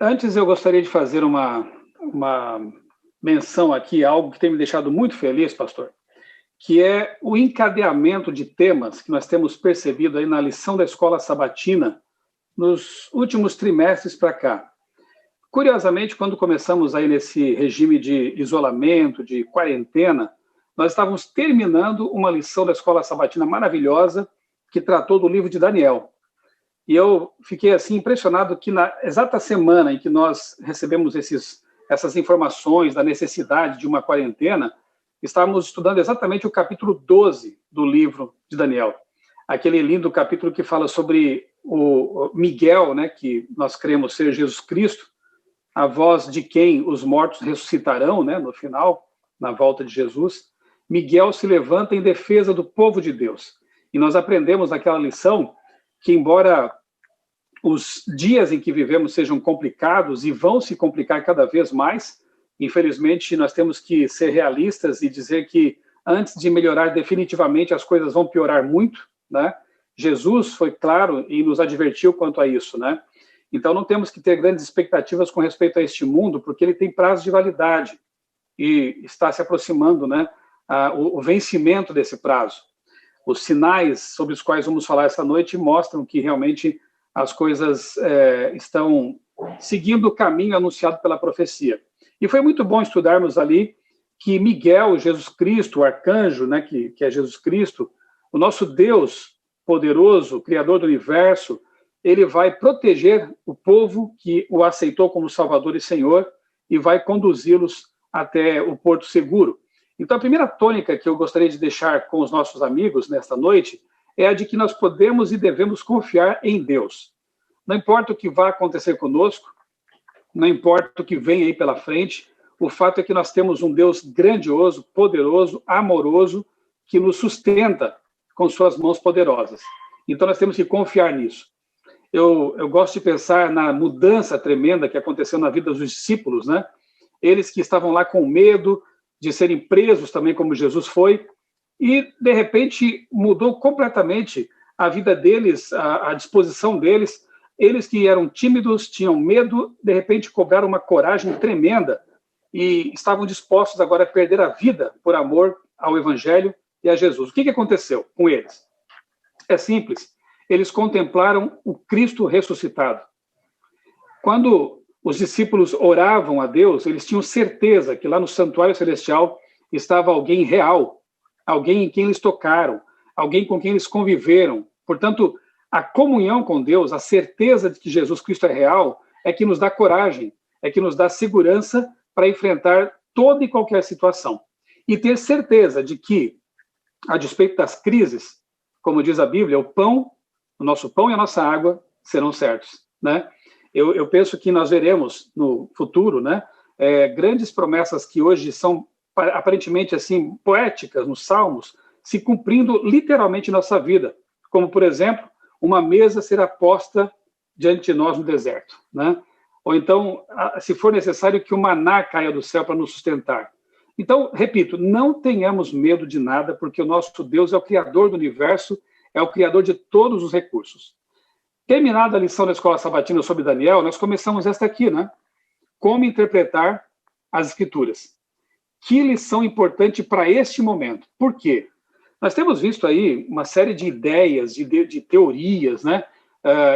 Antes eu gostaria de fazer uma menção aqui, algo que tem me deixado muito feliz, pastor, que é o encadeamento de temas que nós temos percebido aí na lição da escola sabatina nos últimos trimestres para cá. Curiosamente, quando começamos aí nesse regime de isolamento, de quarentena, nós estávamos terminando uma lição da escola sabatina maravilhosa que tratou do livro de Daniel. E eu fiquei assim impressionado que na exata semana em que nós recebemos essas informações da necessidade de uma quarentena, estávamos estudando exatamente o capítulo 12 do livro de Daniel. Aquele lindo capítulo que fala sobre o Miguel, né, que nós cremos ser Jesus Cristo, a voz de quem os mortos ressuscitarão, né, no final, na volta de Jesus. Miguel se levanta em defesa do povo de Deus. E nós aprendemos naquela lição que, embora os dias em que vivemos sejam complicados e vão se complicar cada vez mais, infelizmente nós temos que ser realistas e dizer que antes de melhorar definitivamente as coisas vão piorar muito, né? Jesus foi claro e nos advertiu quanto a isso, né? Então não temos que ter grandes expectativas com respeito a este mundo, porque ele tem prazo de validade e está se aproximando, né, o vencimento desse prazo. Os sinais sobre os quais vamos falar essa noite mostram que realmente as coisas estão seguindo o caminho anunciado pela profecia. E foi muito bom estudarmos ali que Miguel, Jesus Cristo, o arcanjo, né, que é Jesus Cristo, o nosso Deus poderoso, Criador do universo, ele vai proteger o povo que o aceitou como Salvador e Senhor e vai conduzi-los até o porto seguro. Então, a primeira tônica que eu gostaria de deixar com os nossos amigos nesta noite é a de que nós podemos e devemos confiar em Deus. Não importa o que vai acontecer conosco, não importa o que vem aí pela frente, o fato é que nós temos um Deus grandioso, poderoso, amoroso, que nos sustenta com suas mãos poderosas. Então, nós temos que confiar nisso. Eu gosto de pensar na mudança tremenda que aconteceu na vida dos discípulos, né? Eles que estavam lá com medo de serem presos também, como Jesus foi, e, de repente, mudou completamente a vida deles, a disposição deles. Eles que eram tímidos, tinham medo, de repente cobraram uma coragem tremenda e estavam dispostos agora a perder a vida por amor ao Evangelho e a Jesus. O que aconteceu com eles? É simples. Eles contemplaram o Cristo ressuscitado. Quando os discípulos oravam a Deus, eles tinham certeza que lá no santuário celestial estava alguém real, alguém em quem eles tocaram, alguém com quem eles conviveram. Portanto, a comunhão com Deus, a certeza de que Jesus Cristo é real, é que nos dá coragem, é que nos dá segurança para enfrentar toda e qualquer situação. E ter certeza de que, a despeito das crises, como diz a Bíblia, o nosso pão e a nossa água serão certos, né? Eu penso que nós veremos no futuro, né, grandes promessas que hoje são aparentemente assim poéticas nos Salmos, se cumprindo literalmente em nossa vida, como, por exemplo, uma mesa será posta diante de nós no deserto, né? Ou então, se for necessário, que o maná caia do céu para nos sustentar. Então, repito, não tenhamos medo de nada, porque o nosso Deus é o Criador do universo, é o Criador de todos os recursos. Terminada a lição da Escola Sabatina sobre Daniel, nós começamos esta aqui, né? Como interpretar as Escrituras. Que lição importante para este momento. Por quê? Nós temos visto aí uma série de ideias, de teorias, né,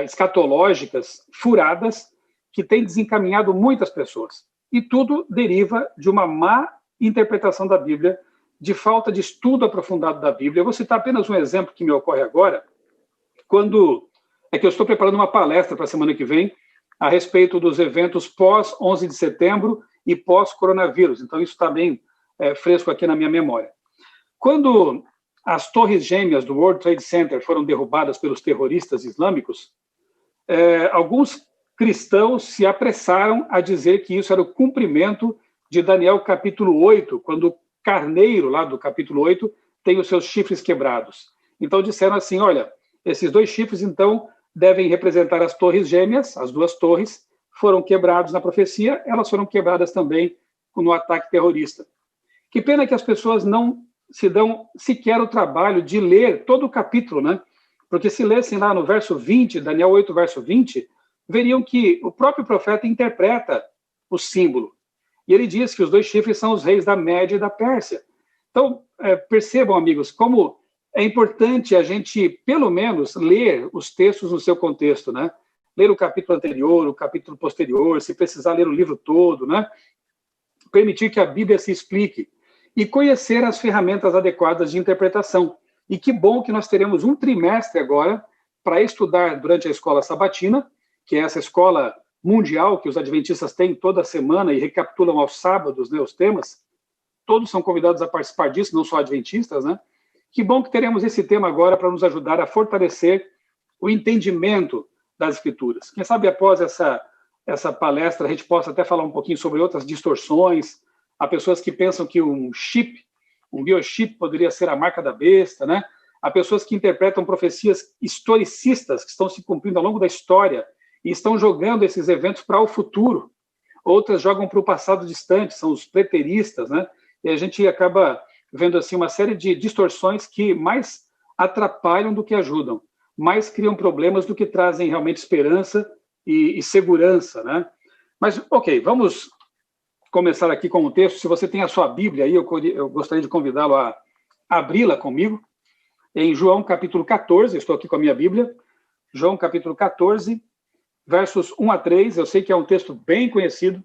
escatológicas, furadas, que têm desencaminhado muitas pessoas. E tudo deriva de uma má interpretação da Bíblia, de falta de estudo aprofundado da Bíblia. Eu vou citar apenas um exemplo que me ocorre agora, quando é que eu estou preparando uma palestra para a semana que vem a respeito dos eventos pós-11 de setembro e pós-coronavírus. Então, isso está bem fresco aqui na minha memória. Quando as torres gêmeas do World Trade Center foram derrubadas pelos terroristas islâmicos, alguns cristãos se apressaram a dizer que isso era o cumprimento de Daniel capítulo 8, quando o carneiro lá do capítulo 8 tem os seus chifres quebrados. Então disseram assim, olha, esses dois chifres então devem representar as torres gêmeas, as duas torres foram quebradas na profecia, elas foram quebradas também no ataque terrorista. Que pena que as pessoas não se dão sequer o trabalho de ler todo o capítulo, né? Porque se lessem lá no verso 20, Daniel 8, verso 20, veriam que o próprio profeta interpreta o símbolo. E ele diz que os 2 chifres são os reis da Média e da Pérsia. Então, percebam, amigos, como é importante a gente, pelo menos, ler os textos no seu contexto, né? Ler o capítulo anterior, o capítulo posterior, se precisar ler o livro todo, né? Permitir que a Bíblia se explique e conhecer as ferramentas adequadas de interpretação. E que bom que nós teremos um trimestre agora para estudar durante a escola sabatina, que é essa escola mundial que os adventistas têm toda semana e recapitulam aos sábados, né, os temas. Todos são convidados a participar disso, não só adventistas, né? Que bom que teremos esse tema agora para nos ajudar a fortalecer o entendimento das Escrituras. Quem sabe após essa palestra a gente possa até falar um pouquinho sobre outras distorções. Há pessoas que pensam que um biochip poderia ser a marca da besta, né? Há pessoas que interpretam profecias historicistas que estão se cumprindo ao longo da história e estão jogando esses eventos para o futuro. Outras jogam para o passado distante, são os preteristas, né? E a gente acaba vendo assim uma série de distorções que mais atrapalham do que ajudam, mais criam problemas do que trazem realmente esperança e segurança, né? Mas, ok, vamos começar aqui com o texto. Se você tem a sua Bíblia aí, eu gostaria de convidá-lo a abri-la comigo, em João capítulo 14, eu estou aqui com a minha Bíblia, João capítulo 14, versos 1 a 3, eu sei que é um texto bem conhecido,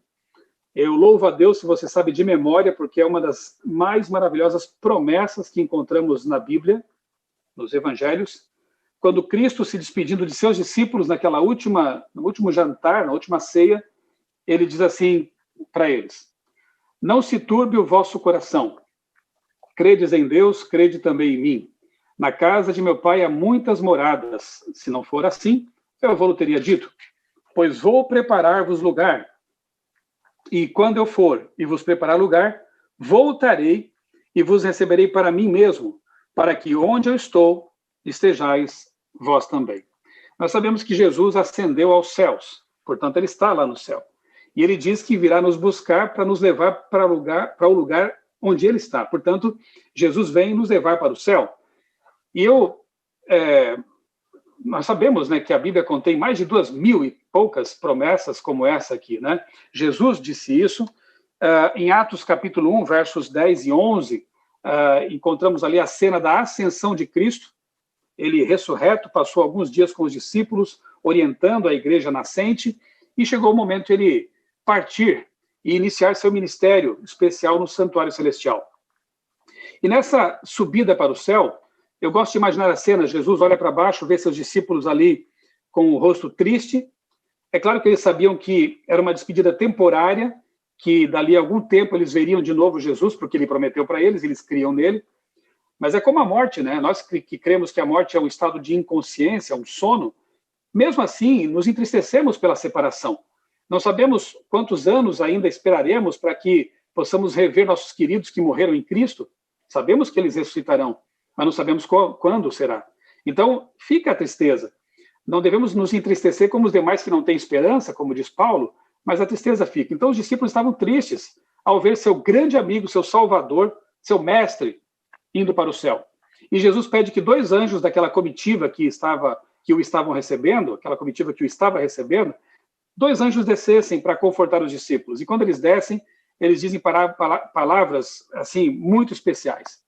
eu louvo a Deus se você sabe de memória, porque é uma das mais maravilhosas promessas que encontramos na Bíblia, nos Evangelhos, quando Cristo, se despedindo de seus discípulos no último jantar, na última ceia, ele diz assim para eles: não se turbe o vosso coração, credes em Deus, crede também em mim. Na casa de meu pai há muitas moradas, se não for assim, eu vou teria dito, pois vou preparar-vos lugar. E quando eu for e vos preparar lugar, voltarei e vos receberei para mim mesmo, para que onde eu estou, estejais vós também. Nós sabemos que Jesus ascendeu aos céus, portanto, ele está lá no céu. E ele diz que virá nos buscar para nos levar para o lugar onde ele está. Portanto, Jesus vem nos levar para o céu. E nós sabemos, né, que a Bíblia contém mais de 2.000 e poucas promessas como essa aqui, né? Jesus disse isso. Em Atos capítulo 1, versos 10 e 11, encontramos ali a cena da ascensão de Cristo. Ele, ressurreto, passou alguns dias com os discípulos, orientando a igreja nascente, e chegou o momento de ele partir e iniciar seu ministério especial no santuário celestial. E nessa subida para o céu, eu gosto de imaginar a cena: Jesus olha para baixo, vê seus discípulos ali com o rosto triste. É claro que eles sabiam que era uma despedida temporária, que dali a algum tempo eles veriam de novo Jesus, porque ele prometeu para eles, eles criam nele. Mas é como a morte, né? Nós que cremos que a morte é um estado de inconsciência, um sono, mesmo assim, nos entristecemos pela separação. Não sabemos quantos anos ainda esperaremos para que possamos rever nossos queridos que morreram em Cristo. Sabemos que eles ressuscitarão, mas não sabemos quando será. Então, fica a tristeza. Não devemos nos entristecer como os demais que não têm esperança, como diz Paulo, mas a tristeza fica. Então, os discípulos estavam tristes ao ver seu grande amigo, seu Salvador, seu mestre, indo para o céu. E Jesus pede que 2 anjos daquela comitiva que o estavam recebendo, aquela comitiva que o estava recebendo, 2 anjos descessem para confortar os discípulos. E quando eles descem, eles dizem palavras assim muito especiais.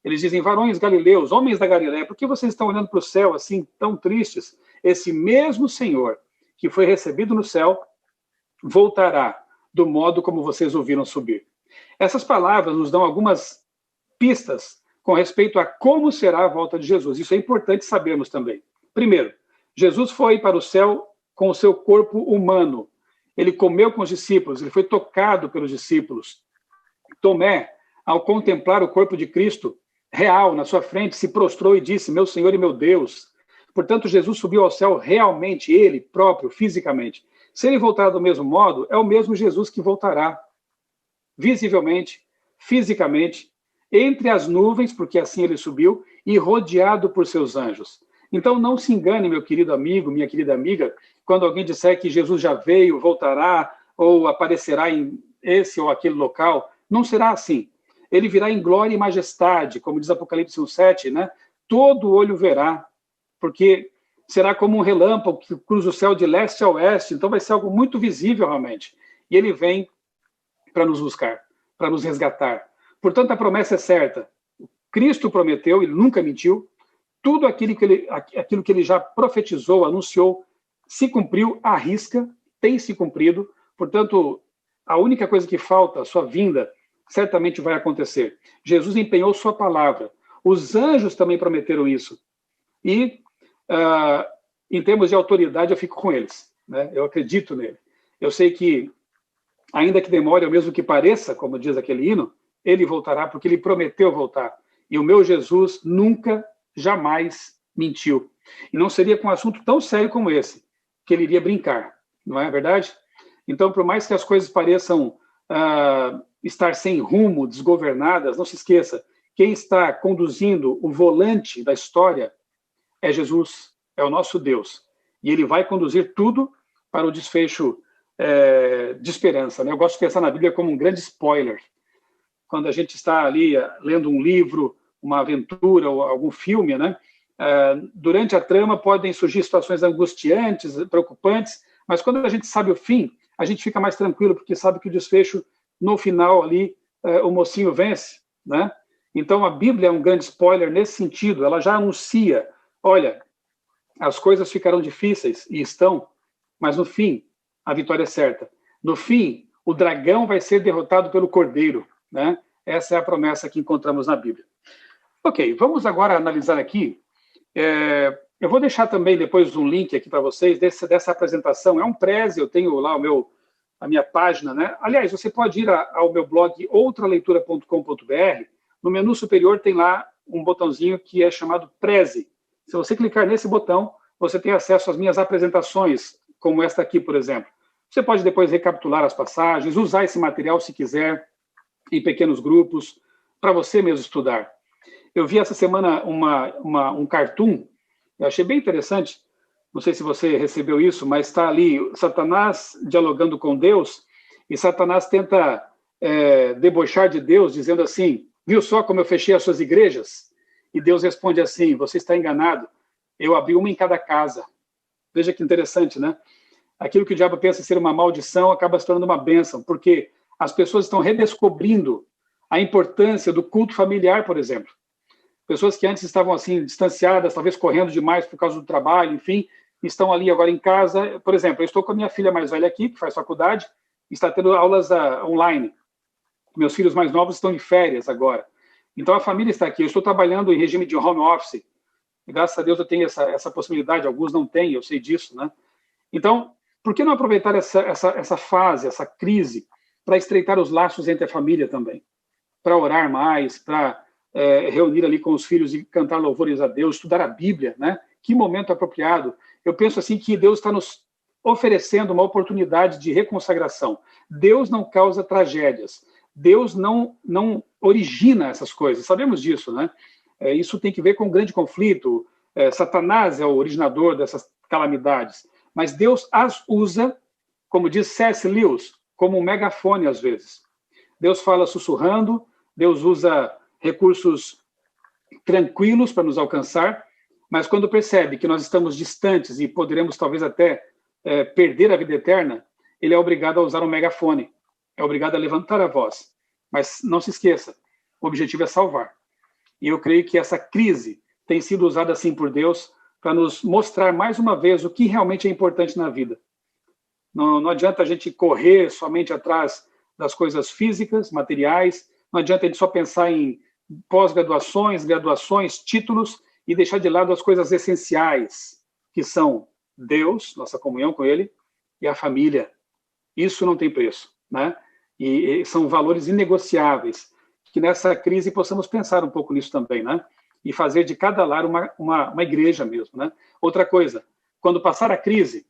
Eles dizem: varões galileus, homens da Galileia, por que vocês estão olhando para o céu assim, tão tristes? Esse mesmo Senhor que foi recebido no céu voltará do modo como vocês o viram subir. Essas palavras nos dão algumas pistas com respeito a como será a volta de Jesus. Isso é importante sabermos também. Primeiro, Jesus foi para o céu com o seu corpo humano. Ele comeu com os discípulos, ele foi tocado pelos discípulos. Tomé, ao contemplar o corpo de Cristo real na sua frente, se prostrou e disse: meu Senhor e meu Deus. Portanto, Jesus subiu ao céu realmente, ele próprio, fisicamente. Se ele voltar do mesmo modo, é o mesmo Jesus que voltará, visivelmente, fisicamente, entre as nuvens, porque assim ele subiu, e rodeado por seus anjos. Então, não se engane, meu querido amigo, minha querida amiga, quando alguém disser que Jesus já veio, voltará, ou aparecerá em esse ou aquele local. Não será assim. Ele virá em glória e majestade, como diz Apocalipse 1:7, né? Todo olho verá, porque será como um relâmpago que cruza o céu de leste a oeste, então vai ser algo muito visível realmente. E ele vem para nos buscar, para nos resgatar. Portanto, a promessa é certa. Cristo prometeu, ele nunca mentiu, tudo aquilo que ele já profetizou, anunciou, se cumpriu à risca, tem se cumprido. Portanto, a única coisa que falta, a sua vinda, certamente vai acontecer. Jesus empenhou sua palavra. Os anjos também prometeram isso. E, em termos de autoridade, eu fico com eles, né? Eu acredito nele. Eu sei que, ainda que demore, ou mesmo que pareça, como diz aquele hino, ele voltará, porque ele prometeu voltar. E o meu Jesus nunca, jamais mentiu. E não seria com um assunto tão sério como esse que ele iria brincar, não é verdade? Então, por mais que as coisas pareçam estar sem rumo, desgovernadas, não se esqueça, quem está conduzindo o volante da história é Jesus, é o nosso Deus. E ele vai conduzir tudo para o desfecho de esperança, né? Eu gosto de pensar na Bíblia como um grande spoiler. Quando a gente está ali lendo um livro, uma aventura ou algum filme, né? Durante a trama podem surgir situações angustiantes, preocupantes, mas quando a gente sabe o fim, a gente fica mais tranquilo, porque sabe que o desfecho, no final ali, o mocinho vence, né? Então a Bíblia é um grande spoiler nesse sentido, ela já anuncia, olha, as coisas ficarão difíceis, e estão, mas no fim, a vitória é certa. No fim, o dragão vai ser derrotado pelo cordeiro, né? Essa é a promessa que encontramos na Bíblia. Ok, vamos agora analisar aqui. Eu vou deixar também depois um link aqui para vocês dessa apresentação. É um Prezi, eu tenho lá a minha página, né? Aliás, você pode ir ao meu blog outraleitura.com.br. No menu superior tem lá um botãozinho que é chamado Prezi. Se você clicar nesse botão, você tem acesso às minhas apresentações, como esta aqui, por exemplo. Você pode depois recapitular as passagens, usar esse material se quiser, em pequenos grupos, para você mesmo estudar. Eu vi essa semana um cartoon, eu achei bem interessante, não sei se você recebeu isso, mas está ali Satanás dialogando com Deus, e Satanás tenta debochar de Deus, dizendo assim, viu só como eu fechei as suas igrejas? E Deus responde assim, você está enganado, eu abri uma em cada casa. Veja que interessante, né? Aquilo que o diabo pensa ser uma maldição acaba se tornando uma bênção, porque as pessoas estão redescobrindo a importância do culto familiar, por exemplo. Pessoas que antes estavam assim distanciadas, talvez correndo demais por causa do trabalho, enfim, estão ali agora em casa. Por exemplo, eu estou com a minha filha mais velha aqui, que faz faculdade, e está tendo aulas online. Meus filhos mais novos estão de férias agora. Então a família está aqui. Eu estou trabalhando em regime de home office. E, graças a Deus eu tenho essa possibilidade. Alguns não têm, eu sei disso, né? Então, por que não aproveitar essa fase, essa crise, para estreitar os laços entre a família também? Para orar mais, para reunir ali com os filhos e cantar louvores a Deus, estudar a Bíblia, né? Que momento apropriado. Eu penso assim que Deus está nos oferecendo uma oportunidade de reconsagração. Deus não causa tragédias. Deus não origina essas coisas. Sabemos disso, né? Isso tem que ver com um grande conflito. Satanás é o originador dessas calamidades. Mas Deus as usa, como diz C.S. Lewis, como um megafone às vezes. Deus fala sussurrando, Deus usa recursos tranquilos para nos alcançar, mas quando percebe que nós estamos distantes e poderemos talvez até perder a vida eterna, ele é obrigado a usar um megafone, é obrigado a levantar a voz. Mas não se esqueça, o objetivo é salvar. E eu creio que essa crise tem sido usada assim por Deus para nos mostrar mais uma vez o que realmente é importante na vida. Não adianta a gente correr somente atrás das coisas físicas, materiais, não adianta a gente só pensar em pós-graduações, graduações, títulos e deixar de lado as coisas essenciais, que são Deus, nossa comunhão com Ele, e a família. Isso não tem preço, né? E são valores inegociáveis. Que nessa crise possamos pensar um pouco nisso também, né? E fazer de cada lar uma igreja mesmo, né? Outra coisa, quando passar a crise,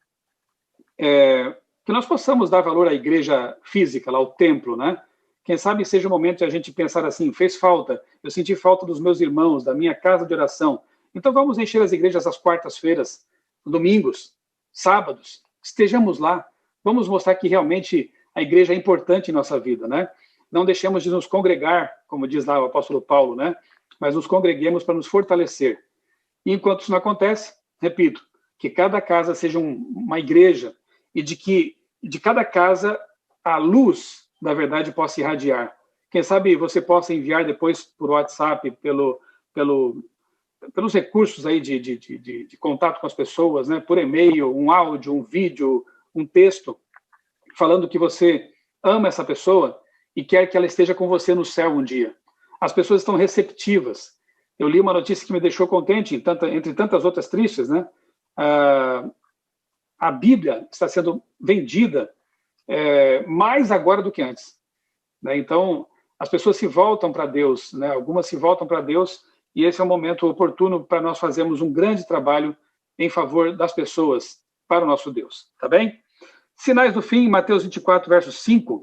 que nós possamos dar valor à igreja física, lá ao templo, né? Quem sabe seja o momento de a gente pensar assim, fez falta, eu senti falta dos meus irmãos, da minha casa de oração. Então vamos encher as igrejas às quartas-feiras, domingos, sábados, estejamos lá. Vamos mostrar que realmente a igreja é importante em nossa vida, né? Não deixemos de nos congregar, como diz lá o apóstolo Paulo, né? Mas nos congreguemos para nos fortalecer. E enquanto isso não acontece, repito, que cada casa seja uma igreja e de que de cada casa a luz da verdade possa irradiar. Quem sabe você possa enviar depois por WhatsApp, pelos recursos aí de contato com as pessoas, né? Por e-mail, um áudio, um vídeo, um texto, falando que você ama essa pessoa e quer que ela esteja com você no céu um dia. As pessoas estão receptivas. Eu li uma notícia que me deixou contente, entre tantas outras tristes, né? A Bíblia está sendo vendida mais agora do que antes, né? Então, as pessoas se voltam para Deus, né? Algumas se voltam para Deus, e esse é o momento oportuno para nós fazermos um grande trabalho em favor das pessoas para o nosso Deus, tá bem? Sinais do fim, Mateus 24, verso 5,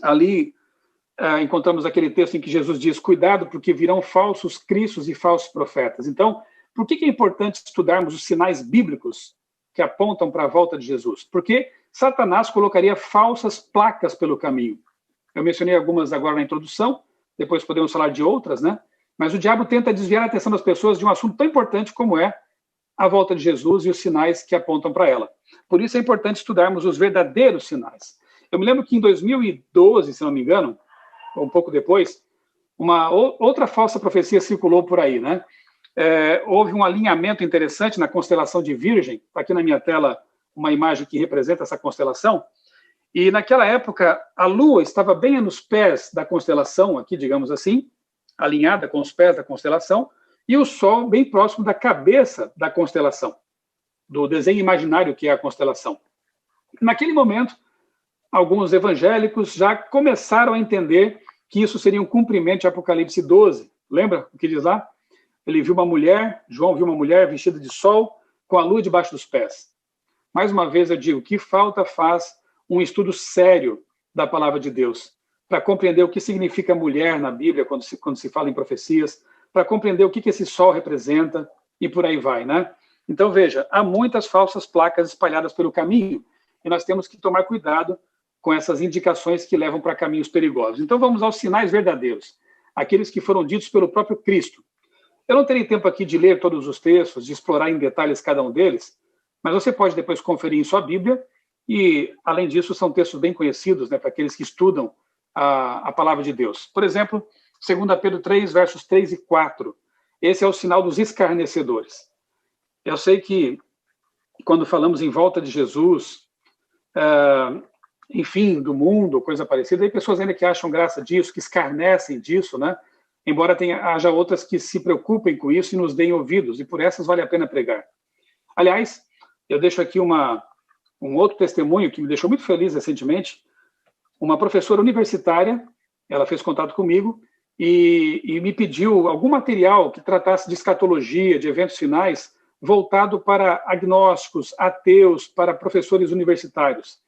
ali encontramos aquele texto em que Jesus diz, cuidado porque virão falsos cristos e falsos profetas. Então, por que é importante estudarmos os sinais bíblicos que apontam para a volta de Jesus? Porque Satanás colocaria falsas placas pelo caminho. Eu mencionei algumas agora na introdução, depois podemos falar de outras, né? Mas o diabo tenta desviar a atenção das pessoas de um assunto tão importante como é a volta de Jesus e os sinais que apontam para ela. Por isso é importante estudarmos os verdadeiros sinais. Eu me lembro que em 2012, se não me engano, ou um pouco depois, uma outra falsa profecia circulou por aí, né? Houve um alinhamento interessante na constelação de Virgem. Está aqui na minha tela uma imagem que representa essa constelação. E naquela época, a Lua estava bem nos pés da constelação, aqui, digamos assim, alinhada com os pés da constelação, e o Sol bem próximo da cabeça da constelação, do desenho imaginário que é a constelação. Naquele momento, alguns evangélicos já começaram a entender que isso seria um cumprimento de Apocalipse 12. Lembra o que diz lá? Ele viu uma mulher, João viu uma mulher vestida de sol, com a lua debaixo dos pés. Mais uma vez eu digo, que falta faz um estudo sério da palavra de Deus, para compreender o que significa mulher na Bíblia, quando se fala em profecias, para compreender o que esse sol representa, e por aí vai, né? Então, veja, há muitas falsas placas espalhadas pelo caminho, e nós temos que tomar cuidado com essas indicações que levam para caminhos perigosos. Então, vamos aos sinais verdadeiros, aqueles que foram ditos pelo próprio Cristo. Eu não terei tempo aqui de ler todos os textos, de explorar em detalhes cada um deles, mas você pode depois conferir em sua Bíblia, e, além disso, são textos bem conhecidos, né, para aqueles que estudam a palavra de Deus. Por exemplo, 2 Pedro 3, versos 3 e 4. Esse é o sinal dos escarnecedores. Eu sei que, quando falamos em volta de Jesus, enfim, do mundo, coisa parecida, tem pessoas ainda que acham graça disso, que escarnecem disso, né? Embora haja outras que se preocupem com isso e nos deem ouvidos, e por essas vale a pena pregar. Aliás, eu deixo aqui um outro testemunho que me deixou muito feliz recentemente. Uma professora universitária, ela fez contato comigo e me pediu algum material que tratasse de escatologia, de eventos finais, voltado para agnósticos, ateus, para professores universitários.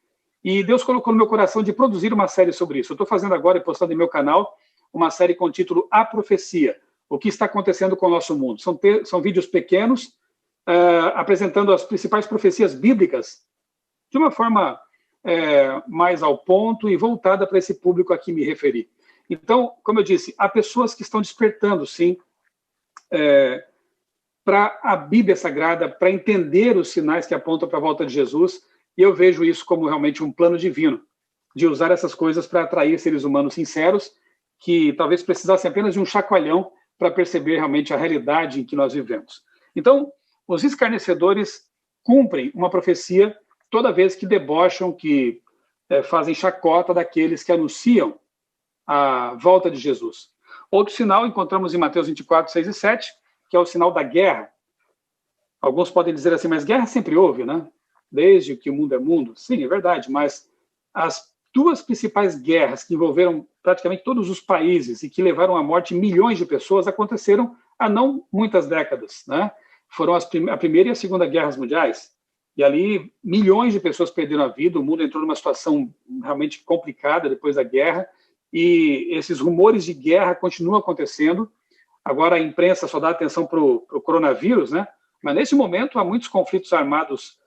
E Deus colocou no meu coração de produzir uma série sobre isso. Eu estou fazendo agora e postando em meu canal uma série com o título A Profecia, o que está acontecendo com o nosso mundo. São vídeos pequenos, apresentando as principais profecias bíblicas de uma forma mais ao ponto e voltada para esse público a que me referi. Então, como eu disse, há pessoas que estão despertando, sim, para a Bíblia Sagrada, para entender os sinais que apontam para a volta de Jesus, e eu vejo isso como realmente um plano divino, de usar essas coisas para atrair seres humanos sinceros, que talvez precisassem apenas de um chacoalhão para perceber realmente a realidade em que nós vivemos. Então, os escarnecedores cumprem uma profecia toda vez que debocham, que fazem chacota daqueles que anunciam a volta de Jesus. Outro sinal encontramos em Mateus 24, 6 e 7, que é o sinal da guerra. Alguns podem dizer assim, mas guerra sempre houve, né? Desde que o mundo é mundo. Sim, é verdade, mas as duas principais guerras que envolveram praticamente todos os países e que levaram à morte milhões de pessoas aconteceram há não muitas décadas, né? Foram a Primeira e a Segunda Guerras Mundiais. E ali milhões de pessoas perderam a vida, o mundo entrou numa situação realmente complicada depois da guerra, e esses rumores de guerra continuam acontecendo. Agora a imprensa só dá atenção para o coronavírus, né? Mas nesse momento há muitos conflitos armados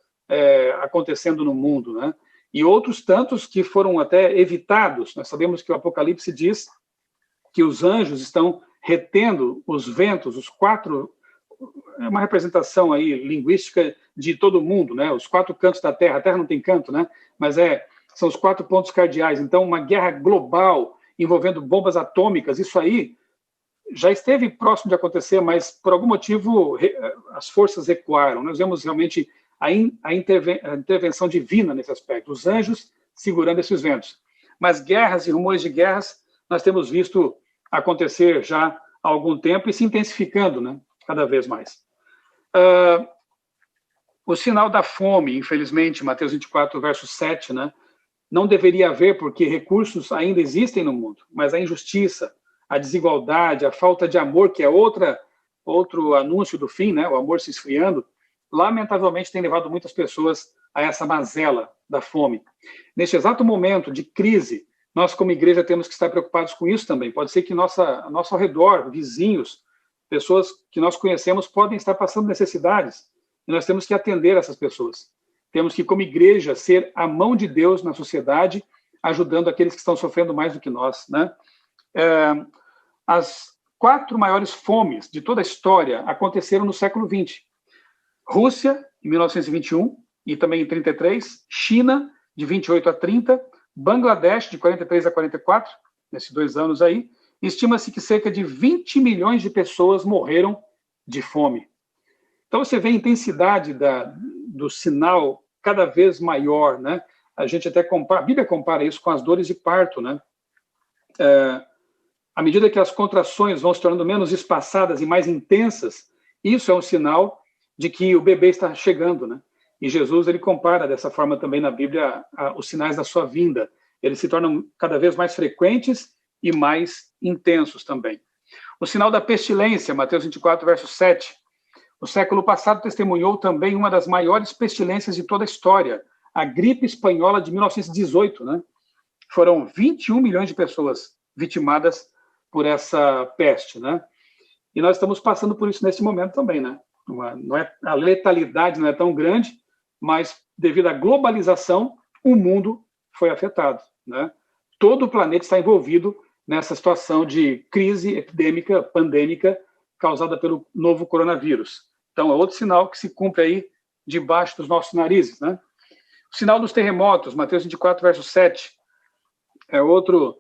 acontecendo no mundo, né? E outros tantos que foram até evitados. Nós sabemos que o Apocalipse diz que os anjos estão retendo os ventos, os quatro uma representação aí linguística de todo mundo, né? Os 4 cantos da Terra. A Terra não tem canto, né? Mas são os 4 pontos cardeais. Então, uma guerra global envolvendo bombas atômicas, isso aí já esteve próximo de acontecer, mas por algum motivo as forças recuaram. Nós vemos realmente a intervenção divina nesse aspecto, os anjos segurando esses ventos. Mas guerras e rumores de guerras nós temos visto acontecer já há algum tempo e se intensificando, né, cada vez mais. O sinal da fome, infelizmente, Mateus 24, verso 7, né, não deveria haver, porque recursos ainda existem no mundo, mas a injustiça, a desigualdade, a falta de amor, que é outro anúncio do fim, né, o amor se esfriando, lamentavelmente tem levado muitas pessoas a essa mazela da fome. Neste exato momento de crise, nós como igreja temos que estar preocupados com isso também. Pode ser que a nosso ao redor, vizinhos, pessoas que nós conhecemos podem estar passando necessidades e nós temos que atender essas pessoas. Temos que, como igreja, ser a mão de Deus na sociedade, ajudando aqueles que estão sofrendo mais do que nós, né? As 4 maiores fomes de toda a história aconteceram no século XX. Rússia, em 1921, e também em 33, China, de 28 a 30, Bangladesh, de 43 a 44, nesses 2 anos aí, estima-se que cerca de 20 milhões de pessoas morreram de fome. Então, você vê a intensidade do sinal cada vez maior, né? A gente até compara, a Bíblia compara isso com as dores de parto, né? À medida que as contrações vão se tornando menos espaçadas e mais intensas, isso é um sinal de que o bebê está chegando, né? E Jesus, ele compara dessa forma também na Bíblia os sinais da sua vinda. Eles se tornam cada vez mais frequentes e mais intensos também. O sinal da pestilência, Mateus 24, verso 7. O século passado testemunhou também uma das maiores pestilências de toda a história, a gripe espanhola de 1918, né? Foram 21 milhões de pessoas vitimadas por essa peste, né? E nós estamos passando por isso nesse momento também, né? A letalidade não é tão grande, mas devido à globalização, o mundo foi afetado, né? Todo o planeta está envolvido nessa situação de crise epidêmica, pandêmica, causada pelo novo coronavírus. Então, é outro sinal que se cumpre aí debaixo dos nossos narizes, né? O sinal dos terremotos, Mateus 24, verso 7, é outro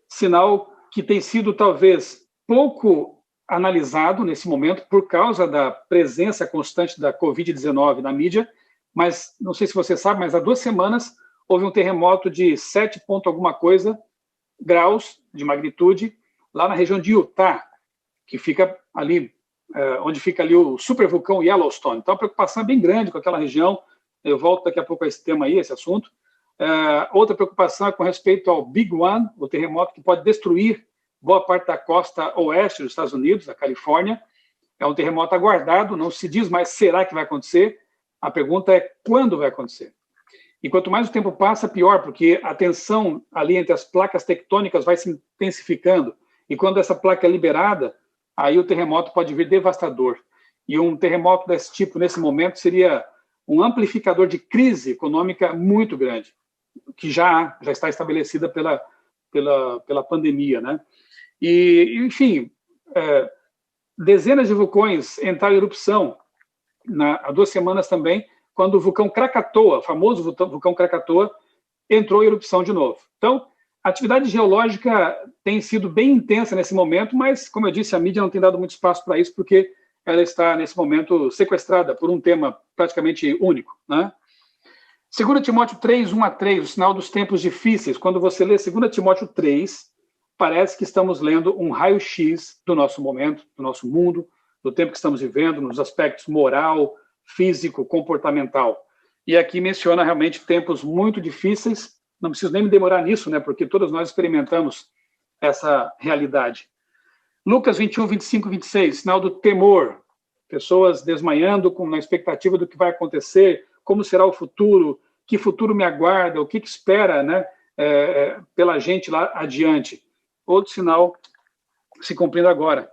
sinal que tem sido, talvez, pouco analisado nesse momento por causa da presença constante da Covid-19 na mídia, mas, não sei se você sabe, mas há 2 semanas houve um terremoto de 7 ponto alguma coisa graus de magnitude lá na região de Utah, que fica ali, onde fica ali o supervulcão Yellowstone. Então, a preocupação é bem grande com aquela região. Eu volto daqui a pouco a esse tema aí, esse assunto. Outra preocupação é com respeito ao Big One, o terremoto que pode destruir boa parte da costa oeste dos Estados Unidos, da Califórnia. É um terremoto aguardado, não se diz mais será que vai acontecer. A pergunta é quando vai acontecer. E quanto mais o tempo passa, pior, porque a tensão ali entre as placas tectônicas vai se intensificando. E quando essa placa é liberada, aí o terremoto pode vir devastador. E um terremoto desse tipo, nesse momento, seria um amplificador de crise econômica muito grande, que já está estabelecida pela pandemia, né? E, enfim, dezenas de vulcões entraram em erupção há 2 semanas também, quando o vulcão Krakatoa, o famoso vulcão Krakatoa, entrou em erupção de novo. Então, a atividade geológica tem sido bem intensa nesse momento, mas, como eu disse, a mídia não tem dado muito espaço para isso, porque ela está, nesse momento, sequestrada por um tema praticamente único, né? 2 Timóteo 3, 1 a 3, o sinal dos tempos difíceis. Quando você lê 2 Timóteo 3, parece que estamos lendo um raio-x do nosso momento, do nosso mundo, do tempo que estamos vivendo, nos aspectos moral, físico, comportamental. E aqui menciona realmente tempos muito difíceis. Não preciso nem me demorar nisso, né? Porque todos nós experimentamos essa realidade. Lucas 21, 25 e 26, sinal do temor. Pessoas desmaiando na expectativa do que vai acontecer, como será o futuro, que futuro me aguarda, o que espera, né, pela gente lá adiante. Outro sinal se cumprindo agora.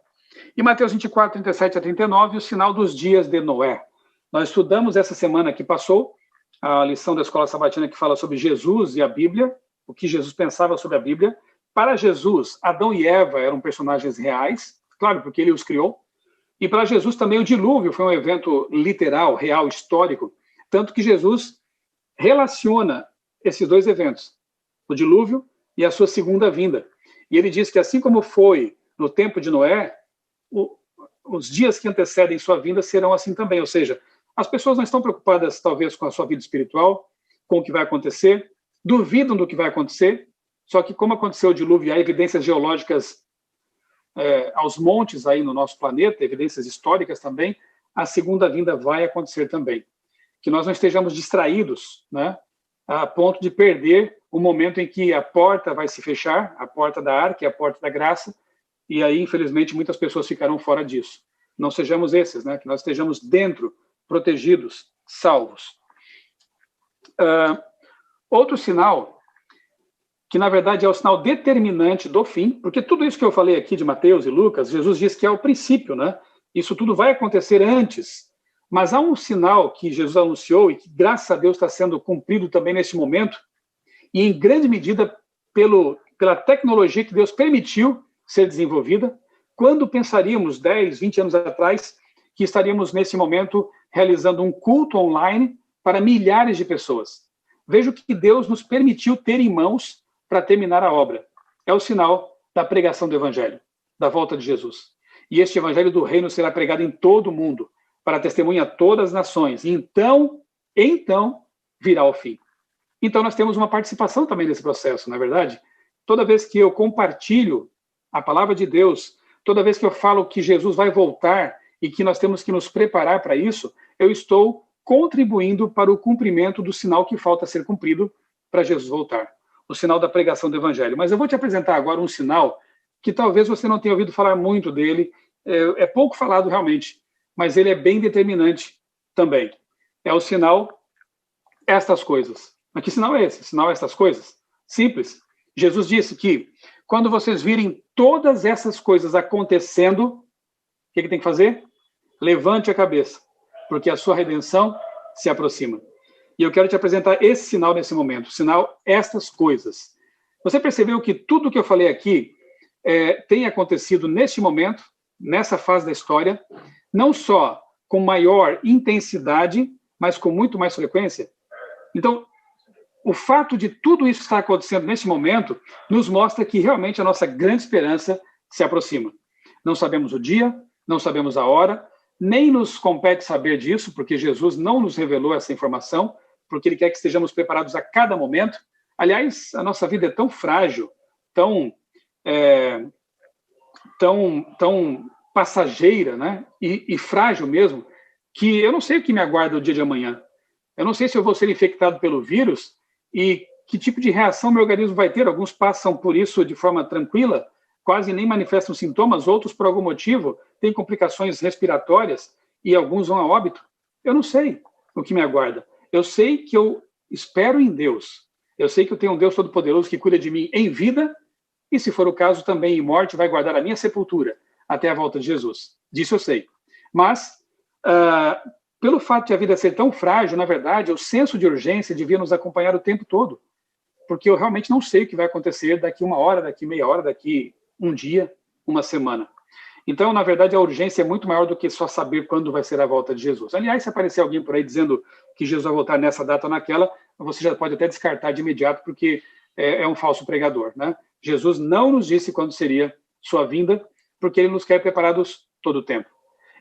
E Mateus 24, 37 a 39, o sinal dos dias de Noé. Nós estudamos essa semana que passou a lição da Escola Sabatina que fala sobre Jesus e a Bíblia, o que Jesus pensava sobre a Bíblia. Para Jesus, Adão e Eva eram personagens reais, claro, porque ele os criou, E para Jesus também o dilúvio foi um evento literal, real, histórico, tanto que Jesus relaciona esses dois eventos, o dilúvio e a sua segunda vinda. E ele diz que assim como foi no tempo de Noé, os dias que antecedem sua vinda serão assim também, ou seja, as pessoas não estão preocupadas talvez com a sua vida espiritual, com o que vai acontecer, duvidam do que vai acontecer, só que como aconteceu o dilúvio, há evidências geológicas aos montes aí no nosso planeta, evidências históricas também, a segunda vinda vai acontecer também. Que nós não estejamos distraídos, né, a ponto de perder o momento em que a porta vai se fechar, a porta da arca, a porta da graça, e aí, infelizmente, muitas pessoas ficarão fora disso. Não sejamos esses, né, que nós estejamos dentro, protegidos, salvos. Outro sinal, que na verdade é o sinal determinante do fim, porque tudo isso que eu falei aqui de Mateus e Lucas, Jesus diz que é o princípio, né? Isso tudo vai acontecer antes, mas há um sinal que Jesus anunciou e que, graças a Deus, está sendo cumprido também neste momento, e em grande medida pela tecnologia que Deus permitiu ser desenvolvida. Quando pensaríamos, 10, 20 anos atrás, que estaríamos nesse momento realizando um culto online para milhares de pessoas? Veja o que Deus nos permitiu ter em mãos para terminar a obra. É o sinal da pregação do Evangelho, da volta de Jesus. E este Evangelho do Reino será pregado em todo o mundo, para testemunhar a todas as nações. E então virá o fim. Então nós temos uma participação também nesse processo, não é verdade? Toda vez que eu compartilho a palavra de Deus, toda vez que eu falo que Jesus vai voltar e que nós temos que nos preparar para isso, eu estou contribuindo para o cumprimento do sinal que falta ser cumprido para Jesus voltar, o sinal da pregação do Evangelho. Mas eu vou te apresentar agora um sinal que talvez você não tenha ouvido falar muito dele, é pouco falado realmente, mas ele é bem determinante também. É o sinal estas coisas. Mas que sinal é esse? Sinal estas coisas? Simples. Jesus disse que quando vocês virem todas essas coisas acontecendo, o que tem que fazer? Levante a cabeça, porque a sua redenção se aproxima. E eu quero te apresentar esse sinal nesse momento, o sinal estas coisas. Você percebeu que tudo que eu falei aqui tem acontecido neste momento, nessa fase da história, não só com maior intensidade, mas com muito mais frequência? Então, o fato de tudo isso estar acontecendo neste momento nos mostra que realmente a nossa grande esperança se aproxima. Não sabemos o dia, não sabemos a hora, nem nos compete saber disso, porque Jesus não nos revelou essa informação, porque Ele quer que estejamos preparados a cada momento. Aliás, a nossa vida é tão frágil, tão passageira, né? E frágil mesmo, que eu não sei o que me aguarda o dia de amanhã. Eu não sei se eu vou ser infectado pelo vírus e que tipo de reação meu organismo vai ter. Alguns passam por isso de forma tranquila, quase nem manifestam sintomas, outros, por algum motivo, têm complicações respiratórias e alguns vão a óbito. Eu não sei o que me aguarda. Eu sei que eu espero em Deus. Eu sei que eu tenho um Deus Todo-Poderoso que cuida de mim em vida e, se for o caso, também em morte, vai guardar a minha sepultura até a volta de Jesus. Disso eu sei. Mas, pelo fato de a vida ser tão frágil, na verdade, o senso de urgência devia nos acompanhar o tempo todo, porque eu realmente não sei o que vai acontecer daqui uma hora, daqui meia hora, daqui um dia, uma semana. Então, na verdade, a urgência é muito maior do que só saber quando vai ser a volta de Jesus. Aliás, se aparecer alguém por aí dizendo que Jesus vai voltar nessa data ou naquela, você já pode até descartar de imediato, porque é um falso pregador, né? Jesus não nos disse quando seria sua vinda, porque Ele nos quer preparados todo o tempo.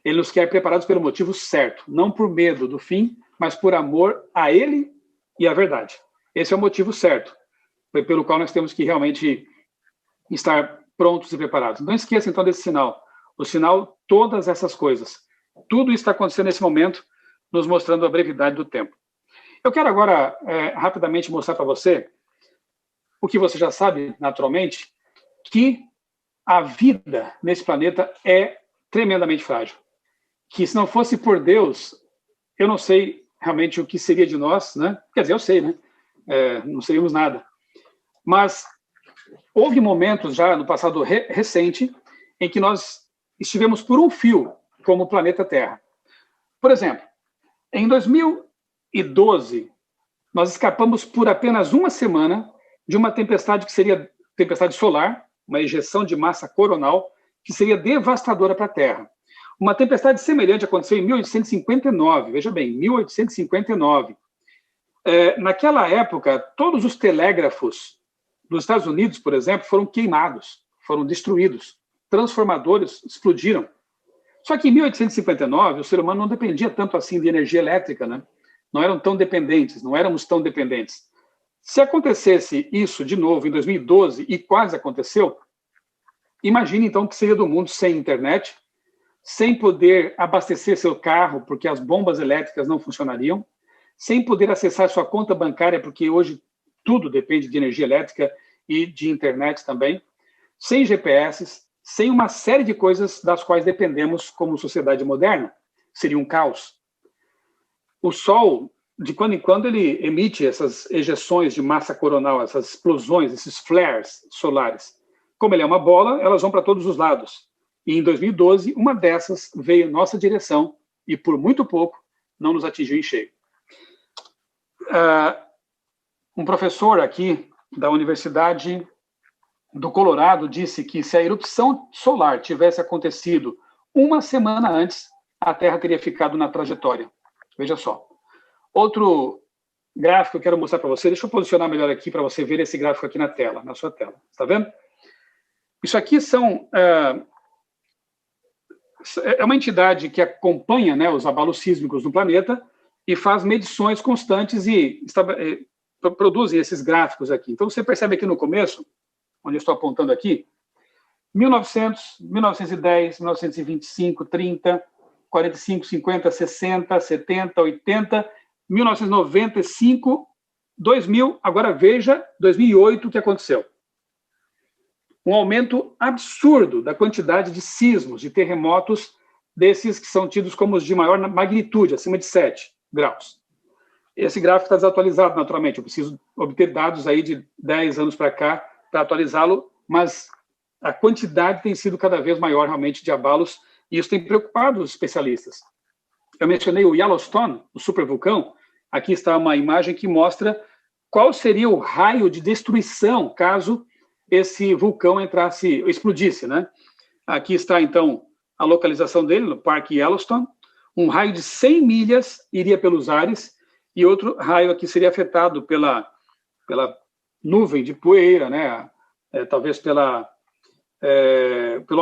Ele nos quer preparados pelo motivo certo, não por medo do fim, mas por amor a Ele e à verdade. Esse é o motivo certo, pelo qual nós temos que realmente estar prontos e preparados. Não esqueça, então, desse sinal. O sinal, todas essas coisas. Tudo isso está acontecendo nesse momento, nos mostrando a brevidade do tempo. Eu quero agora, rapidamente, mostrar para você o que você já sabe, naturalmente, que a vida nesse planeta é tremendamente frágil. Que se não fosse por Deus, eu não sei realmente o que seria de nós, né? Quer dizer, eu sei, né? Não seríamos nada. Mas houve momentos já no passado recente em que nós estivemos por um fio como o planeta Terra. Por exemplo, em 2012, nós escapamos por apenas uma semana de uma tempestade que seria tempestade solar, uma ejeção de massa coronal, que seria devastadora para a Terra. Uma tempestade semelhante aconteceu em 1859, veja bem, 1859. Naquela época, todos os telégrafos dos Estados Unidos, por exemplo, foram queimados, foram destruídos, transformadores explodiram. Só que em 1859, o ser humano não dependia tanto assim de energia elétrica, né? Não eram tão dependentes, não éramos tão dependentes. Se acontecesse isso de novo em 2012, e quase aconteceu, imagine então o que seria do mundo sem internet, sem poder abastecer seu carro, porque as bombas elétricas não funcionariam, sem poder acessar sua conta bancária, porque hoje tudo depende de energia elétrica e de internet também, sem GPS, sem uma série de coisas das quais dependemos como sociedade moderna. Seria um caos. O Sol, de quando em quando, ele emite essas ejeções de massa coronal, essas explosões, esses flares solares. Como ele é uma bola, elas vão para todos os lados. E em 2012, uma dessas veio em nossa direção e, por muito pouco, não nos atingiu em cheio. Um professor aqui da Universidade do Colorado disse que se a erupção solar tivesse acontecido uma semana antes, a Terra teria ficado na trajetória. Veja só. Outro gráfico que eu quero mostrar para você, deixa eu posicionar melhor aqui para você ver esse gráfico aqui na tela, na sua tela. Está vendo? Isso aqui é uma entidade que acompanha, né, os abalos sísmicos no planeta e faz medições constantes e produzem esses gráficos aqui. Então, você percebe aqui no começo, onde eu estou apontando aqui, 1900, 1910, 1925, 30, 45, 50, 60, 70, 80, 1995, 2000, agora veja 2008 o que aconteceu. Um aumento absurdo da quantidade de sismos, de terremotos, desses que são tidos como os de maior magnitude, acima de 7 graus. Esse gráfico está desatualizado, naturalmente. Eu preciso obter dados aí de 10 anos para cá para atualizá-lo, mas a quantidade tem sido cada vez maior, realmente, de abalos, e isso tem preocupado os especialistas. Eu mencionei o Yellowstone, o supervulcão. Aqui está uma imagem que mostra qual seria o raio de destruição caso esse vulcão explodisse, né? Aqui está, então, a localização dele, no Parque Yellowstone. Um raio de 100 milhas iria pelos ares, e outro raio aqui seria afetado pela nuvem de poeira, né? Talvez pelo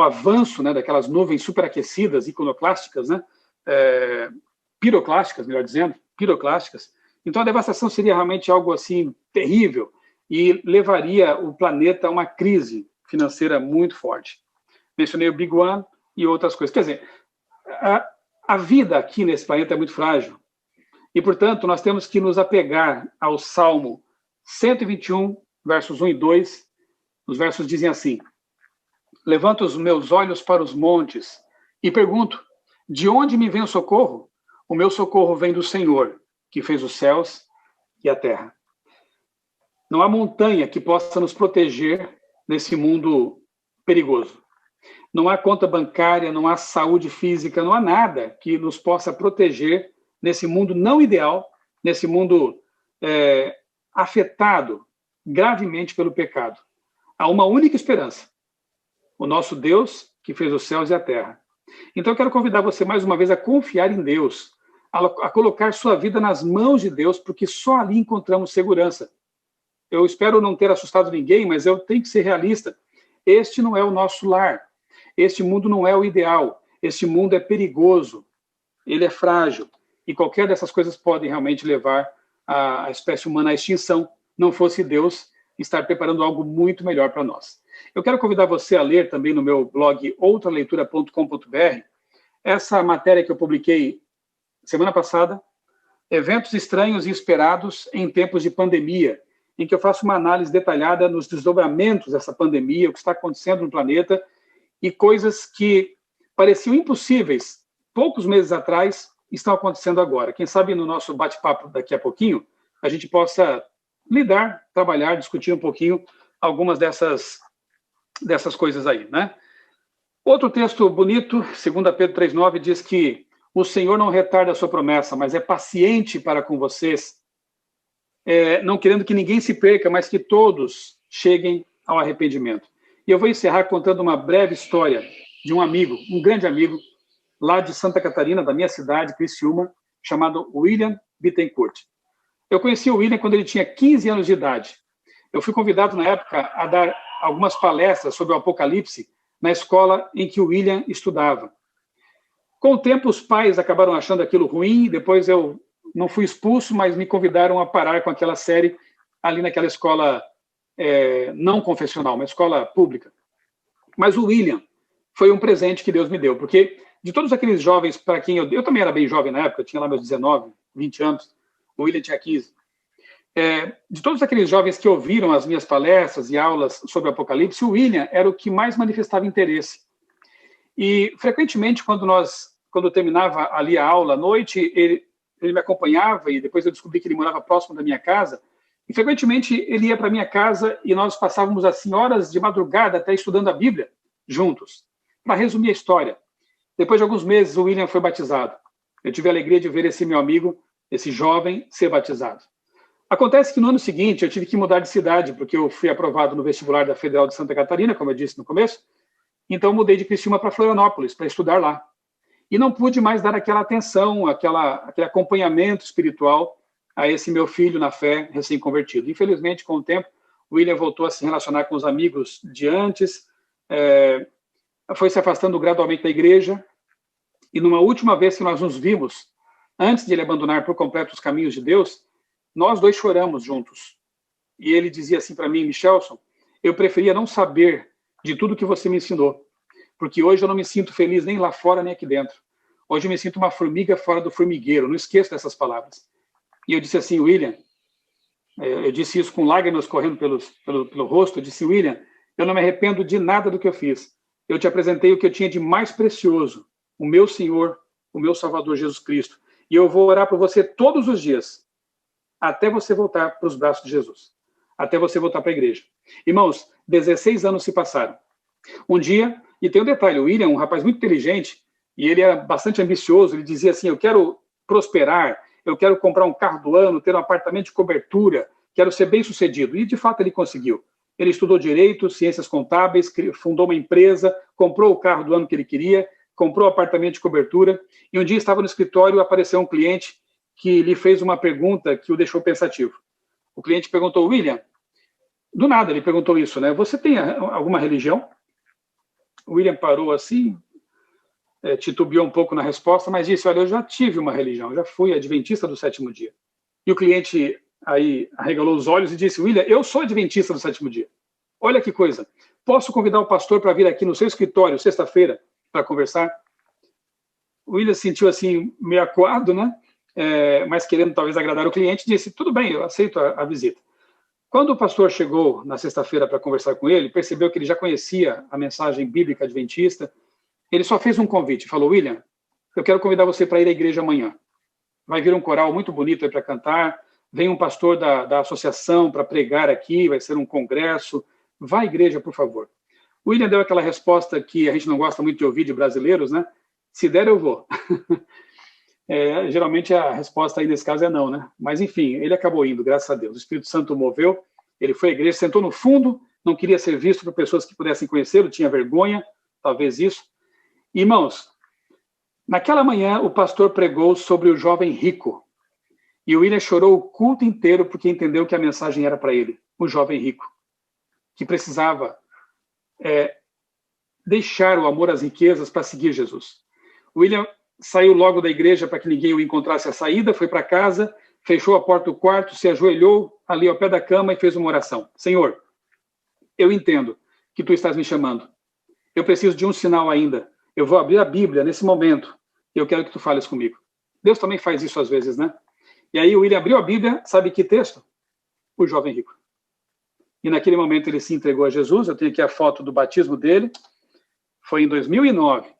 avanço, né, daquelas nuvens superaquecidas, iconoclásticas, né? Piroclásticas, melhor dizendo, piroclásticas. Então, a devastação seria realmente algo assim terrível e levaria o planeta a uma crise financeira muito forte. Mencionei o Big One e outras coisas. Quer dizer, a vida aqui nesse planeta é muito frágil e, portanto, nós temos que nos apegar ao Salmo 121, versos 1 e 2. Os versos dizem assim: levanto os meus olhos para os montes e pergunto, de onde me vem o socorro? O meu socorro vem do Senhor, que fez os céus e a terra. Não há montanha que possa nos proteger nesse mundo perigoso. Não há conta bancária, não há saúde física, não há nada que nos possa proteger nesse mundo não ideal, nesse mundo afetado gravemente pelo pecado. Há uma única esperança: o nosso Deus que fez os céus e a terra. Então eu quero convidar você mais uma vez a confiar em Deus, a colocar sua vida nas mãos de Deus, porque só ali encontramos segurança. Eu espero não ter assustado ninguém, mas eu tenho que ser realista. Este não é o nosso lar. Este mundo não é o ideal. Este mundo é perigoso. Ele é frágil. E qualquer dessas coisas pode realmente levar a espécie humana à extinção, não fosse Deus estar preparando algo muito melhor para nós. Eu quero convidar você a ler também no meu blog outraleitura.com.br essa matéria que eu publiquei semana passada, Eventos Estranhos e Esperados em Tempos de Pandemia, em que eu faço uma análise detalhada nos desdobramentos dessa pandemia, o que está acontecendo no planeta, e coisas que pareciam impossíveis poucos meses atrás estão acontecendo agora. Quem sabe no nosso bate-papo daqui a pouquinho, a gente possa lidar, trabalhar, discutir um pouquinho algumas dessas coisas aí, né? Outro texto bonito, 2 Pedro 3,9, diz que o Senhor não retarda a sua promessa, mas é paciente para com vocês, não querendo que ninguém se perca, mas que todos cheguem ao arrependimento. E eu vou encerrar contando uma breve história de um amigo, um grande amigo, lá de Santa Catarina, da minha cidade, Criciúma, chamado William Bittencourt. Eu conheci o William quando ele tinha 15 anos de idade. Eu fui convidado, na época, a dar algumas palestras sobre o Apocalipse na escola em que o William estudava. Com o tempo, os pais acabaram achando aquilo ruim, depois eu não fui expulso, mas me convidaram a parar com aquela série ali naquela escola não confessional, uma escola pública. Mas o William foi um presente que Deus me deu, porque de todos aqueles jovens para quem eu também era bem jovem na época, eu tinha lá meus 19, 20 anos, o William tinha 15. De todos aqueles jovens que ouviram as minhas palestras e aulas sobre o Apocalipse, o William era o que mais manifestava interesse. E, frequentemente, quando terminava ali a aula à noite, ele me acompanhava, e depois eu descobri que ele morava próximo da minha casa, e, frequentemente, ele ia para a minha casa e nós passávamos, assim, horas de madrugada até estudando a Bíblia juntos. Para resumir a história, depois de alguns meses, o William foi batizado. Eu tive a alegria de ver esse meu amigo, esse jovem, ser batizado. Acontece que no ano seguinte eu tive que mudar de cidade, porque eu fui aprovado no vestibular da Federal de Santa Catarina, como eu disse no começo, então mudei de Criciúma para Florianópolis, para estudar lá. E não pude mais dar aquela atenção, aquele acompanhamento espiritual a esse meu filho na fé, recém-convertido. Infelizmente, com o tempo, o William voltou a se relacionar com os amigos de antes, foi se afastando gradualmente da igreja, e numa última vez que nós nos vimos, antes de ele abandonar por completo os caminhos de Deus, nós dois choramos juntos. E ele dizia assim para mim: Michelson, eu preferia não saber de tudo que você me ensinou, porque hoje eu não me sinto feliz nem lá fora, nem aqui dentro. Hoje eu me sinto uma formiga fora do formigueiro, não esqueço dessas palavras. E eu disse assim: William, eu disse isso com lágrimas correndo pelo rosto, eu disse: William, eu não me arrependo de nada do que eu fiz. Eu te apresentei o que eu tinha de mais precioso, o meu Senhor, o meu Salvador Jesus Cristo. E eu vou orar por você todos os dias, até você voltar para os braços de Jesus, até você voltar para a igreja. Irmãos, 16 anos se passaram. Um dia, e tem um detalhe, o William, um rapaz muito inteligente, e ele era bastante ambicioso, ele dizia assim: eu quero prosperar, eu quero comprar um carro do ano, ter um apartamento de cobertura, quero ser bem-sucedido. E, de fato, ele conseguiu. Ele estudou Direito, Ciências Contábeis, fundou uma empresa, comprou o carro do ano que ele queria, comprou o apartamento de cobertura, e um dia estava no escritório, apareceu um cliente que lhe fez uma pergunta que o deixou pensativo. O cliente perguntou: William, do nada ele perguntou isso, né? Você tem alguma religião? O William parou assim, titubeou um pouco na resposta, mas disse: olha, eu já tive uma religião, já fui adventista do sétimo dia. E o cliente aí arregalou os olhos e disse: William, eu sou adventista do sétimo dia. Olha que coisa. Posso convidar o pastor para vir aqui no seu escritório, sexta-feira, para conversar? O William se sentiu assim, meio acuado, né? Mas querendo talvez agradar o cliente, disse: tudo bem, eu aceito a visita. Quando o pastor chegou na sexta-feira para conversar com ele, percebeu que ele já conhecia a mensagem bíblica adventista. Ele só fez um convite, falou: William, eu quero convidar você para ir à igreja amanhã. Vai vir um coral muito bonito aí para cantar, vem um pastor da associação para pregar aqui, vai ser um congresso, vá à igreja, por favor. O William deu aquela resposta que a gente não gosta muito de ouvir de brasileiros, né? Se der, eu vou. Geralmente a resposta aí nesse caso é não, né? Mas enfim, ele acabou indo, graças a Deus. O Espírito Santo o moveu, ele foi à igreja, sentou no fundo, não queria ser visto por pessoas que pudessem conhecê-lo, tinha vergonha, talvez isso. Irmãos, naquela manhã o pastor pregou sobre o jovem rico. E o William chorou o culto inteiro porque entendeu que a mensagem era para ele, o jovem rico, que precisava deixar o amor às riquezas para seguir Jesus. O William saiu logo da igreja para que ninguém o encontrasse à saída, foi para casa, fechou a porta do quarto, se ajoelhou ali ao pé da cama e fez uma oração. Senhor, eu entendo que tu estás me chamando. Eu preciso de um sinal ainda. Eu vou abrir a Bíblia nesse momento e eu quero que tu fales comigo. Deus também faz isso às vezes, né? E aí o William abriu a Bíblia, sabe que texto? O jovem rico. E naquele momento ele se entregou a Jesus. Eu tenho aqui a foto do batismo dele. Foi em 2009.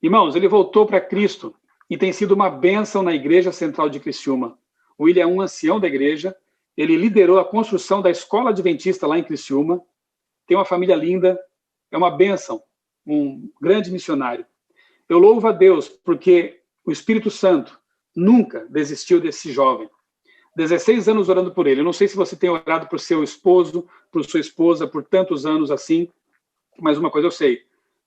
Irmãos, ele voltou para Cristo e tem sido uma bênção na Igreja Central de Criciúma. O William é um ancião da igreja, ele liderou a construção da escola adventista lá em Criciúma, tem uma família linda, é uma bênção, um grande missionário. Eu louvo a Deus porque o Espírito Santo nunca desistiu desse jovem. 16 anos orando por ele. Eu não sei se você tem orado por seu esposo, por sua esposa, por tantos anos assim, mas uma coisa eu sei,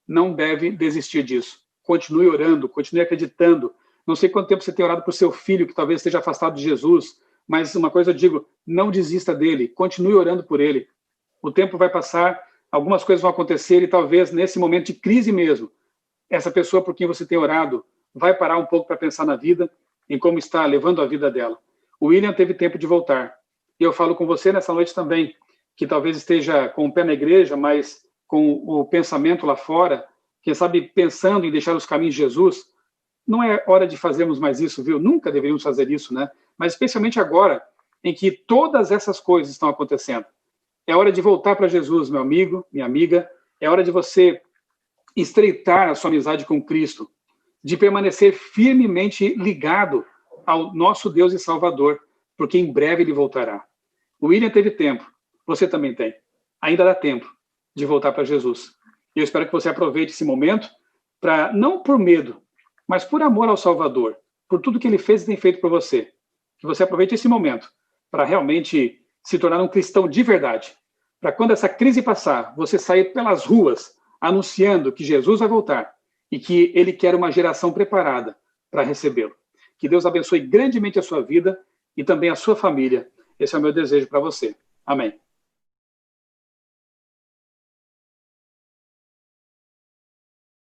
não deve desistir disso. continue orando, continue acreditando. Não sei quanto tempo você tem orado por seu filho, que talvez esteja afastado de Jesus, mas uma coisa eu digo, não desista dele, continue orando por ele. O tempo vai passar, algumas coisas vão acontecer e talvez nesse momento de crise mesmo, essa pessoa por quem você tem orado vai parar um pouco para pensar na vida, em como está levando a vida dela. O William teve tempo de voltar. E eu falo com você nessa noite também, que talvez esteja com o pé na igreja, mas com o pensamento lá fora, quem sabe pensando em deixar os caminhos de Jesus. Não é hora de fazermos mais isso, viu? Nunca deveríamos fazer isso, né? Mas especialmente agora, em que todas essas coisas estão acontecendo. É hora de voltar para Jesus, meu amigo, minha amiga. É hora de você estreitar a sua amizade com Cristo, de permanecer firmemente ligado ao nosso Deus e Salvador, porque em breve ele voltará. O William teve tempo, você também tem. Ainda dá tempo de voltar para Jesus. E eu espero que você aproveite esse momento para, não por medo, mas por amor ao Salvador, por tudo que ele fez e tem feito por você. Que você aproveite esse momento para realmente se tornar um cristão de verdade. Para quando essa crise passar, você sair pelas ruas anunciando que Jesus vai voltar e que ele quer uma geração preparada para recebê-lo. Que Deus abençoe grandemente a sua vida e também a sua família. Esse é o meu desejo para você. Amém.